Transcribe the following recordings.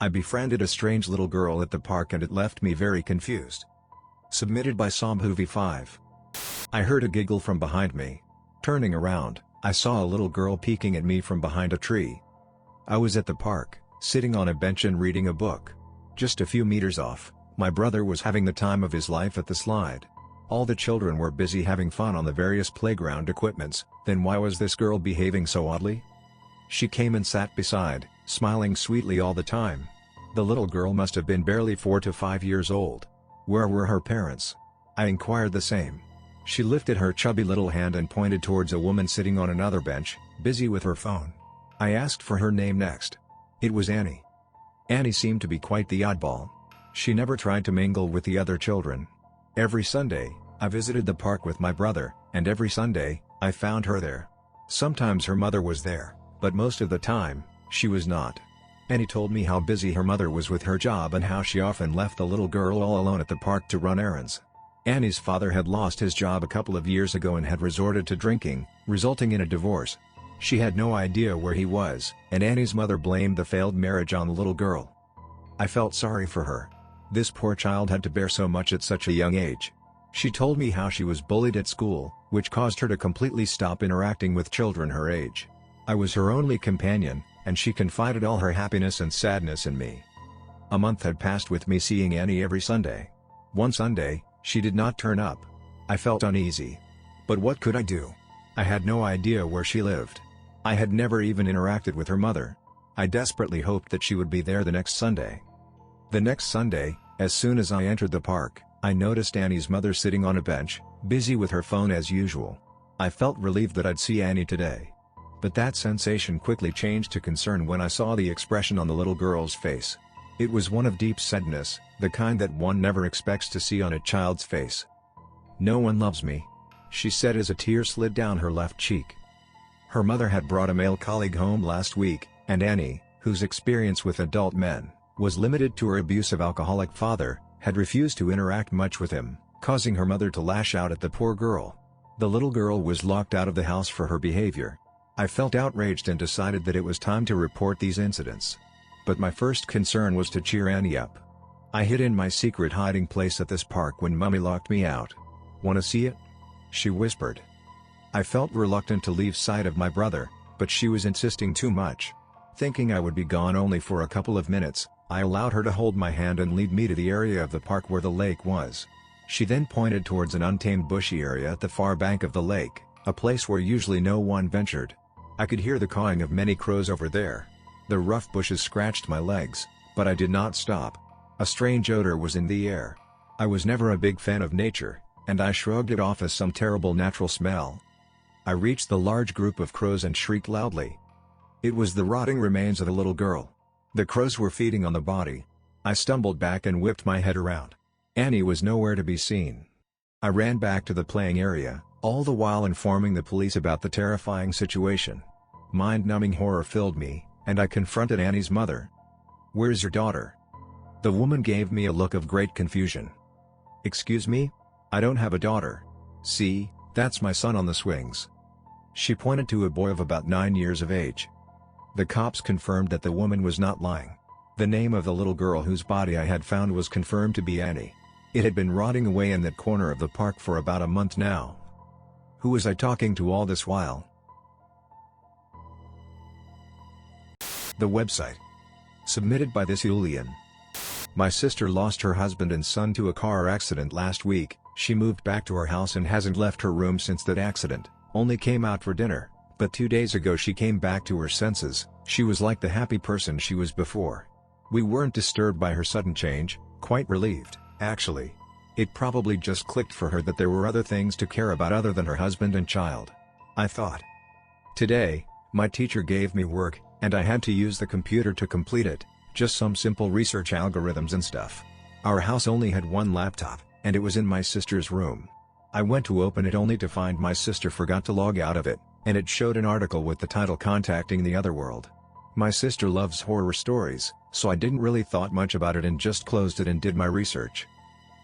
I befriended a strange little girl at the park and it left me very confused. Submitted by Myuuji. I heard a giggle from behind me. Turning around, I saw a little girl peeking at me from behind a tree. I was at the park, sitting on a bench and reading a book. Just a few meters off, my brother was having the time of his life at the slide. All the children were busy having fun on the various playground equipments. Then why was this girl behaving so oddly? She came and sat beside, smiling sweetly all the time. The little girl must have been barely 4 to 5 years old. Where were her parents? I inquired the same. She lifted her chubby little hand and pointed towards a woman sitting on another bench, busy with her phone. I asked for her name next. It was Annie. Annie seemed to be quite the oddball. She never tried to mingle with the other children. Every Sunday, I visited the park with my brother, and every Sunday, I found her there. Sometimes her mother was there, but most of the time, she was not. Annie told me how busy her mother was with her job and how she often left the little girl all alone at the park to run errands. Annie's father had lost his job a couple of years ago and had resorted to drinking, resulting in a divorce. She had no idea where he was, and Annie's mother blamed the failed marriage on the little girl. I felt sorry for her. This poor child had to bear so much at such a young age. She told me how she was bullied at school, which caused her to completely stop interacting with children her age. I was her only companion, and she confided all her happiness and sadness in me. A month had passed with me seeing Annie every Sunday. One Sunday, she did not turn up. I felt uneasy. But what could I do? I had no idea where she lived. I had never even interacted with her mother. I desperately hoped that she would be there the next Sunday. The next Sunday, as soon as I entered the park, I noticed Annie's mother sitting on a bench, busy with her phone as usual. I felt relieved that I'd see Annie today. But that sensation quickly changed to concern when I saw the expression on the little girl's face. It was one of deep sadness, the kind that one never expects to see on a child's face. "No one loves me," she said as a tear slid down her left cheek. Her mother had brought a male colleague home last week, and Annie, whose experience with adult men was limited to her abusive alcoholic father, had refused to interact much with him, causing her mother to lash out at the poor girl. The little girl was locked out of the house for her behavior. I felt outraged and decided that it was time to report these incidents. But my first concern was to cheer Annie up. I hid in my secret hiding place at this park when Mummy locked me out. "Wanna see it?" she whispered. I felt reluctant to leave sight of my brother, but she was insisting too much. Thinking I would be gone only for a couple of minutes, I allowed her to hold my hand and lead me to the area of the park where the lake was. She then pointed towards an untamed bushy area at the far bank of the lake, a place where usually no one ventured. I could hear the cawing of many crows over there. The rough bushes scratched my legs, but I did not stop. A strange odor was in the air. I was never a big fan of nature, and I shrugged it off as some terrible natural smell. I reached the large group of crows and shrieked loudly. It was the rotting remains of a little girl. The crows were feeding on the body. I stumbled back and whipped my head around. Annie was nowhere to be seen. I ran back to the playing area, all the while informing the police about the terrifying situation. Mind-numbing horror filled me, and I confronted Annie's mother. "Where's your daughter?" The woman gave me a look of great confusion. "Excuse me? I don't have a daughter. See, that's my son on the swings." She pointed to a boy of about 9 years of age. The cops confirmed that the woman was not lying. The name of the little girl whose body I had found was confirmed to be Annie. It had been rotting away in that corner of the park for about a month now. Who was I talking to all this while? The website. Submitted by this Julian. My sister lost her husband and son to a car accident last week. She moved back to her house and hasn't left her room since that accident, only came out for dinner. But 2 days ago she came back to her senses. She was like the happy person she was before. We weren't disturbed by her sudden change, quite relieved, actually. It probably just clicked for her that there were other things to care about other than her husband and child. I thought. Today, my teacher gave me work, and I had to use the computer to complete it, just some simple research algorithms and stuff. Our house only had one laptop, and it was in my sister's room. I went to open it only to find my sister forgot to log out of it, and it showed an article with the title "Contacting the Otherworld." My sister loves horror stories, so I didn't really thought much about it and just closed it and did my research.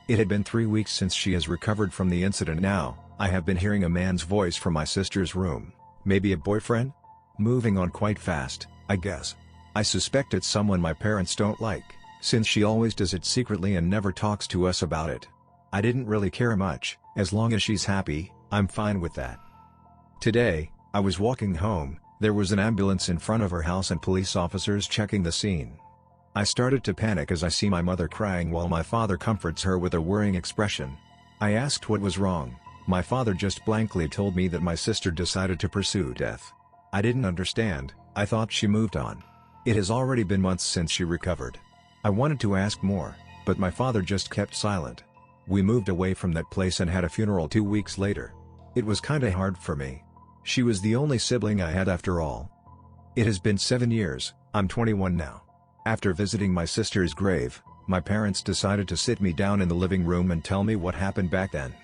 It had been 3 weeks since she has recovered from the incident now. I have been hearing a man's voice from my sister's room. Maybe a boyfriend? Moving on quite fast, I guess. I suspect it's someone my parents don't like, since she always does it secretly and never talks to us about it. I didn't really care much, as long as she's happy, I'm fine with that. Today, I was walking home, there was an ambulance in front of her house and police officers checking the scene. I started to panic as I see my mother crying while my father comforts her with a worrying expression. I asked what was wrong. My father just blankly told me that my sister decided to pursue death. I didn't understand, I thought she moved on. It has already been months since she recovered. I wanted to ask more, but my father just kept silent. We moved away from that place and had a funeral 2 weeks later. It was kinda hard for me. She was the only sibling I had after all. It has been 7 years, I'm 21 now. After visiting my sister's grave, my parents decided to sit me down in the living room and tell me what happened back then.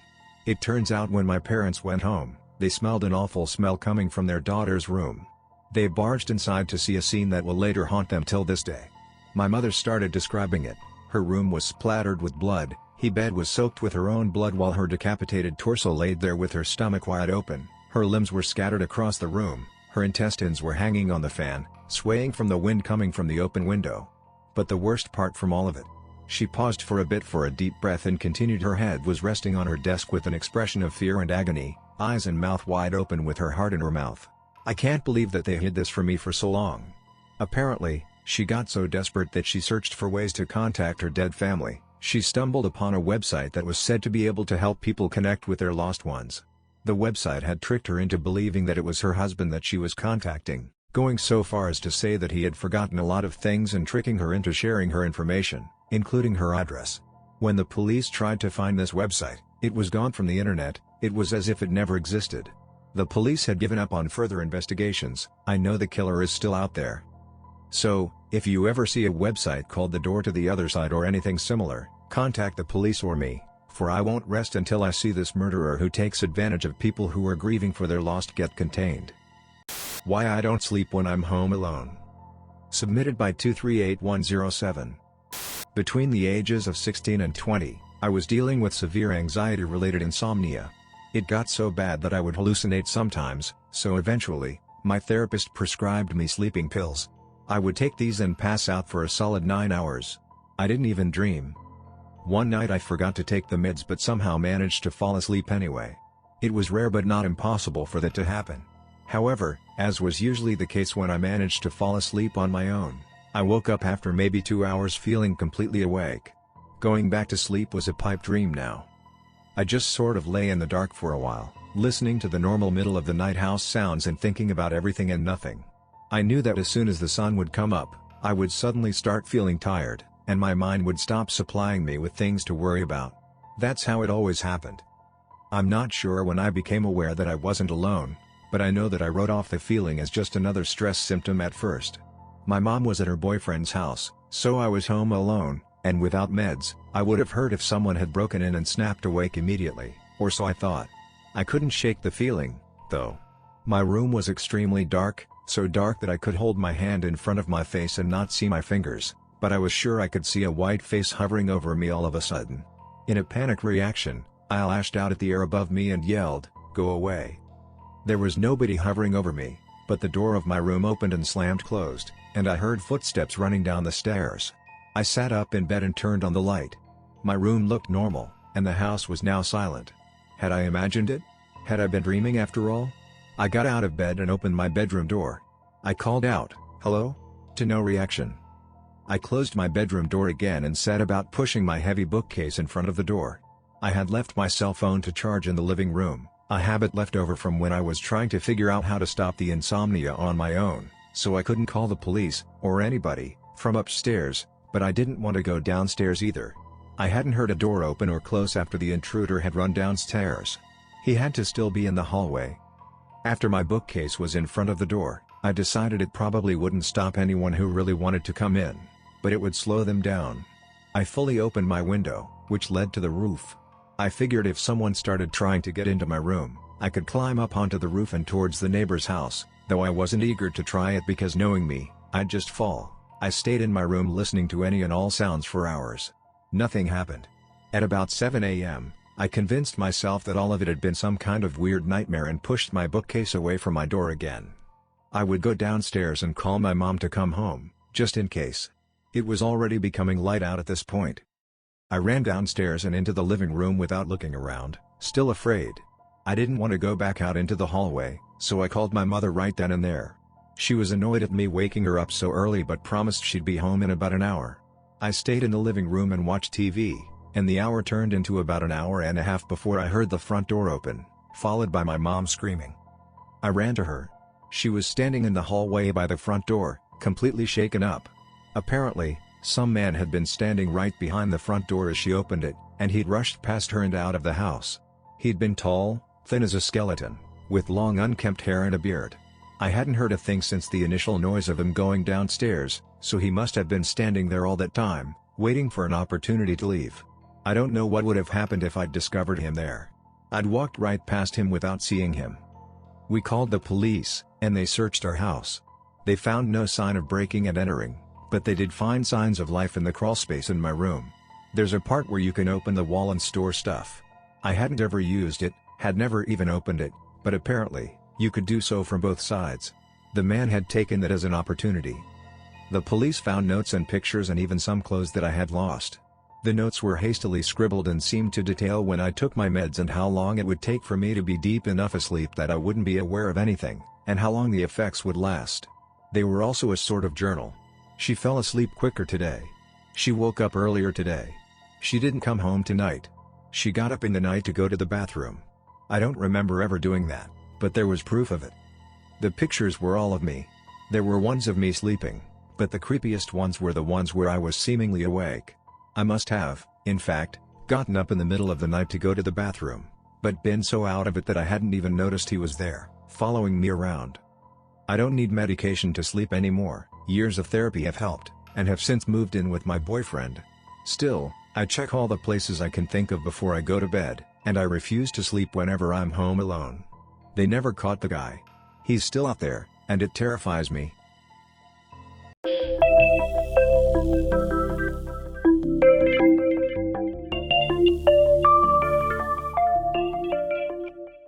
It turns out when my parents went home, they smelled an awful smell coming from their daughter's room. They barged inside to see a scene that will later haunt them till this day. My mother started describing it. Her room was splattered with blood, her bed was soaked with her own blood while her decapitated torso laid there with her stomach wide open, her limbs were scattered across the room, her intestines were hanging on the fan, swaying from the wind coming from the open window. But the worst part from all of it. She paused for a bit for a deep breath and continued. Her head was resting on her desk with an expression of fear and agony, eyes and mouth wide open with her heart in her mouth. I can't believe that they hid this from me for so long. Apparently, she got so desperate that she searched for ways to contact her dead family. She stumbled upon a website that was said to be able to help people connect with their lost ones. The website had tricked her into believing that it was her husband that she was contacting, going so far as to say that he had forgotten a lot of things and tricking her into sharing her information, including her address. When the police tried to find this website, it was gone from the internet. It was as if it never existed. The police had given up on further investigations. I know the killer is still out there. So, if you ever see a website called The Door to the Other Side or anything similar, contact the police or me, for I won't rest until I see this murderer who takes advantage of people who are grieving for their lost get contained. Why I don't sleep when I'm home alone. Submitted by 238107. Between the ages of 16 and 20, I was dealing with severe anxiety-related insomnia. It got so bad that I would hallucinate sometimes, so eventually, my therapist prescribed me sleeping pills. I would take these and pass out for a solid 9 hours. I didn't even dream. One night I forgot to take the meds but somehow managed to fall asleep anyway. It was rare but not impossible for that to happen. However, as was usually the case when I managed to fall asleep on my own, I woke up after maybe 2 hours feeling completely awake. Going back to sleep was a pipe dream now. I just sort of lay in the dark for a while, listening to the normal middle of the night house sounds and thinking about everything and nothing. I knew that as soon as the sun would come up, I would suddenly start feeling tired, and my mind would stop supplying me with things to worry about. That's how it always happened. I'm not sure when I became aware that I wasn't alone, but I know that I wrote off the feeling as just another stress symptom at first. My mom was at her boyfriend's house, so I was home alone, and without meds, I would have heard if someone had broken in and snapped awake immediately, or so I thought. I couldn't shake the feeling, though. My room was extremely dark, so dark that I could hold my hand in front of my face and not see my fingers, but I was sure I could see a white face hovering over me all of a sudden. In a panic reaction, I lashed out at the air above me and yelled, "Go away." There was nobody hovering over me, but the door of my room opened and slammed closed, and I heard footsteps running down the stairs. I sat up in bed and turned on the light. My room looked normal, and the house was now silent. Had I imagined it? Had I been dreaming after all? I got out of bed and opened my bedroom door. I called out, "Hello?" to no reaction. I closed my bedroom door again and set about pushing my heavy bookcase in front of the door. I had left my cell phone to charge in the living room, a habit left over from when I was trying to figure out how to stop the insomnia on my own, so I couldn't call the police, or anybody, from upstairs, but I didn't want to go downstairs either. I hadn't heard a door open or close after the intruder had run downstairs. He had to still be in the hallway. After my bookcase was in front of the door, I decided it probably wouldn't stop anyone who really wanted to come in, but it would slow them down. I fully opened my window, which led to the roof. I figured if someone started trying to get into my room, I could climb up onto the roof and towards the neighbor's house, though I wasn't eager to try it because knowing me, I'd just fall. I stayed in my room listening to any and all sounds for hours. Nothing happened. At about 7 a.m., I convinced myself that all of it had been some kind of weird nightmare and pushed my bookcase away from my door again. I would go downstairs and call my mom to come home, just in case. It was already becoming light out at this point. I ran downstairs and into the living room without looking around, still afraid. I didn't want to go back out into the hallway, so I called my mother right then and there. She was annoyed at me waking her up so early but promised she'd be home in about an hour. I stayed in the living room and watched TV, and the hour turned into about an hour and a half before I heard the front door open, followed by my mom screaming. I ran to her. She was standing in the hallway by the front door, completely shaken up. Apparently, some man had been standing right behind the front door as she opened it, and he'd rushed past her and out of the house. He'd been tall, thin as a skeleton, with long unkempt hair and a beard. I hadn't heard a thing since the initial noise of him going downstairs, so he must have been standing there all that time, waiting for an opportunity to leave. I don't know what would have happened if I'd discovered him there. I'd walked right past him without seeing him. We called the police, and they searched our house. They found no sign of breaking and entering, but they did find signs of life in the crawlspace in my room. There's a part where you can open the wall and store stuff. I hadn't ever used it, had never even opened it, but apparently, you could do so from both sides. The man had taken that as an opportunity. The police found notes and pictures and even some clothes that I had lost. The notes were hastily scribbled and seemed to detail when I took my meds and how long it would take for me to be deep enough asleep that I wouldn't be aware of anything, and how long the effects would last. They were also a sort of journal. She fell asleep quicker today. She woke up earlier today. She didn't come home tonight. She got up in the night to go to the bathroom. I don't remember ever doing that, but there was proof of it. The pictures were all of me. There were ones of me sleeping, but the creepiest ones were the ones where I was seemingly awake. I must have, in fact, gotten up in the middle of the night to go to the bathroom, but been so out of it that I hadn't even noticed he was there, following me around. I don't need medication to sleep anymore. Years of therapy have helped, and have since moved in with my boyfriend. Still, I check all the places I can think of before I go to bed, and I refuse to sleep whenever I'm home alone. They never caught the guy. He's still out there, and it terrifies me,